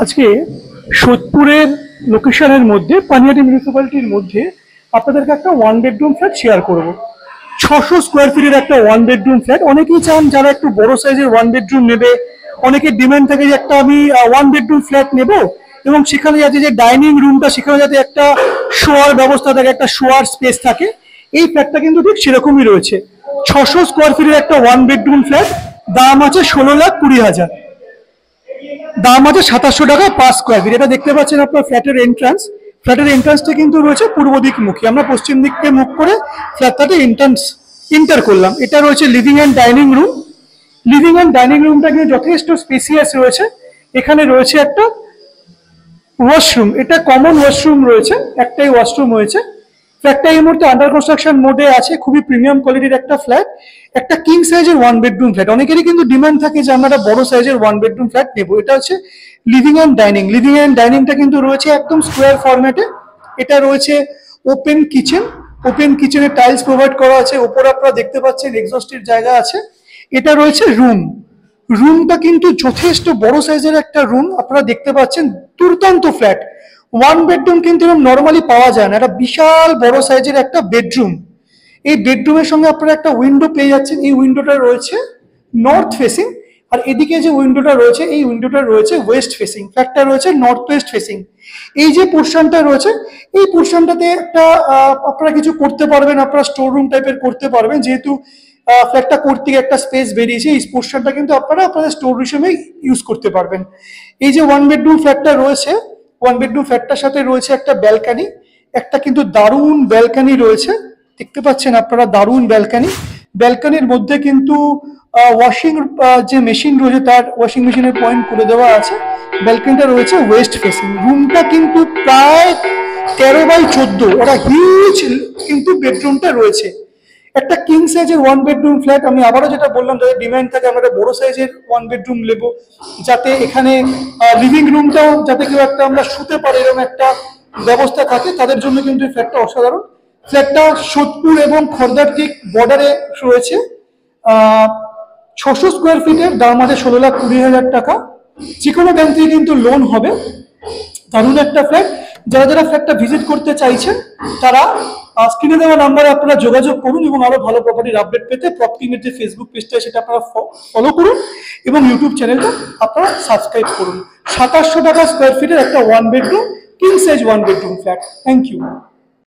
আজকে সোদপুরের লোকেশনের মধ্যে পানিহাটি মিউনিসিপ্যালিটির মধ্যে আপনাদেরকে একটা ওয়ান বেডরুম ফ্ল্যাট শেয়ার করব। 600 স্কোয়ার ফিটের একটা ওয়ান বেডরুম ফ্ল্যাট। অনেকেই চান যারা একটু বড় সাইজের ওয়ান বেডরুম নেবে, অনেকের ডিমান্ড থাকে যে একটা আমি ওয়ান বেডরুম ফ্ল্যাট নেব এবং সেখানে যাতে যে ডাইনিং রুমটা সেখানে যাতে একটা শোয়ার ব্যবস্থা থাকে, একটা শোয়ার স্পেস থাকে। এই ফ্ল্যাটটা কিন্তু ঠিক সেরকমই রয়েছে। 600 স্কোয়ার ফিটের একটা ওয়ান বেডরুম ফ্ল্যাট, দাম আছে 16,20,000। দাম আছে 2700 টাকা পার স্কোয়ার ফিট। এটা দেখতে পাচ্ছেন আপনার ফ্ল্যাটের এন্ট্রান্স। ফ্ল্যাটের এন্ট্রান্সটা কিন্তু রয়েছে পূর্ব দিকমুখী। আমরা পশ্চিম দিককে মুখ করে ফ্ল্যাটটাতে এন্টার করলাম। এটা রয়েছে living and dining room. Living and dining রুমটা কিন্তু যথেষ্ট স্পেসিয়াস রয়েছে। এখানে রয়েছে একটা ওয়াশরুম, এটা কমন ওয়াশরুম রয়েছে, একটাই ওয়াশরুম রয়েছে। ফ্ল্যাটটা এই মুহূর্তে আন্ডার কনস্ট্রাকশন মোডে আছে। খুবই প্রিমিয়াম কোয়ালিটির একটা ফ্ল্যাট, একটা কিং সাইজের ওয়ান বেডরুম ফ্ল্যাট। অনেকেরই কিন্তু ডিমান্ড থাকে যে আমরা একটা বড় সাইজের ওয়ান বেডরুম ফ্ল্যাট নেবো। এটা হচ্ছে living and dining. Living and ডাইনিংটা কিন্তু রয়েছে একদম স্কোয়ার ফরম্যাটে। এটা রয়েছে ওপেন কিচেন। ওপেন কিচেনে টাইলস প্রোভাইড করা আছে। ওপরে আপনারা দেখতে পাচ্ছেন এক্সস্টের জায়গা আছে। এটা রয়েছে রুম। রুমটা কিন্তু যথেষ্ট বড় সাইজের একটা রুম। আপনারা দেখতে পাচ্ছেন দুর্দান্ত ফ্ল্যাট। ওয়ান বেডরুম কিন্তু এরকম নর্মালি পাওয়া যায় না। একটা বিশাল বড় সাইজের একটা বেডরুম। এই বেডরুমের সঙ্গে আপনারা একটা উইন্ডো পেয়ে যাচ্ছেন। এই উইন্ডোটা রয়েছে নর্থ ফেসিং, আর এদিকে যে উইন্ডোটা রয়েছে এই উইন্ডোটা রয়েছে ওয়েস্ট ফেসিং। ফ্ল্যাটটা রয়েছে নর্থ ওয়েস্ট ফেসিং। এই যে পোর্শনটা রয়েছে এই পোর্শনটাতে একটা আপনারা কিছু করতে পারবেন, আপনারা স্টোর রুম টাইপের করতে পারবেন। যেহেতু ফ্ল্যাটটা করতে গিয়ে একটা স্পেস বেরিয়েছে, এই পোর্শনটা কিন্তু আপনারা আপনাদের স্টোর হিসেবে ইউজ করতে পারবেন। এই যে ওয়ান বেডরুম ফ্ল্যাটটা রয়েছে, ওয়ান বেডরুম ফ্ল্যাটটার সাথে রয়েছে একটা ব্যালকানি। একটা কিন্তু দারুণ ব্যালকানি রয়েছে, দেখতে পাচ্ছেন আপনারা, দারুণ ব্যালকানি। ব্যালকানির মধ্যে কিন্তু ওয়াশিং যে মেশিন রয়েছে তার ওয়াশিং মেশিনের পয়েন্ট করে দেওয়া আছে। ব্যালকানিটা রয়েছে ওয়েস্ট ফেসিং। রুমটা কিন্তু প্রায় 13x14, একটা হিউজ কিন্তু বেডরুমটা রয়েছে। একটা কিং সাইজের ওয়ান বেডরুম ফ্ল্যাট। আমি আবারও যেটা বললাম, যাদের ডিমান্ড থাকে আমরা বড় সাইজের ওয়ান বেডরুম নেবো, যাতে এখানে লিভিং রুমটাও যাতে কেউ একটা আমরা শুতে পারি এরকম একটা ব্যবস্থা থাকে, তাদের জন্য কিন্তু এই ফ্ল্যাটটা অসাধারণ। ফ্ল্যাটটা সোদপুর এবং খড়দার ঠিক বর্ডারে রয়েছে। 600 স্কোয়ার ফিটের দাম আছে 16,20,000 টাকা। যে কোনো ব্যাংক থেকে কিন্তু লোন হবে। দারুণ একটা ফ্ল্যাট। যারা যারা ফ্ল্যাটটা ভিজিট করতে চাইছেন তারা স্ক্রিনে দেওয়া নাম্বারে আপনারা যোগাযোগ করুন এবং আরো ভালো প্রপার্টির আপডেট পেতে প্রপার্টির যে ফেসবুক পেজটা সেটা আপনারা ফলো করুন এবং ইউটিউব চ্যানেলটা আপনারা সাবস্ক্রাইব করুন। 2700 টাকা স্কোয়ার ফিটের একটা one bedroom king size one bedroom flat. Thank you.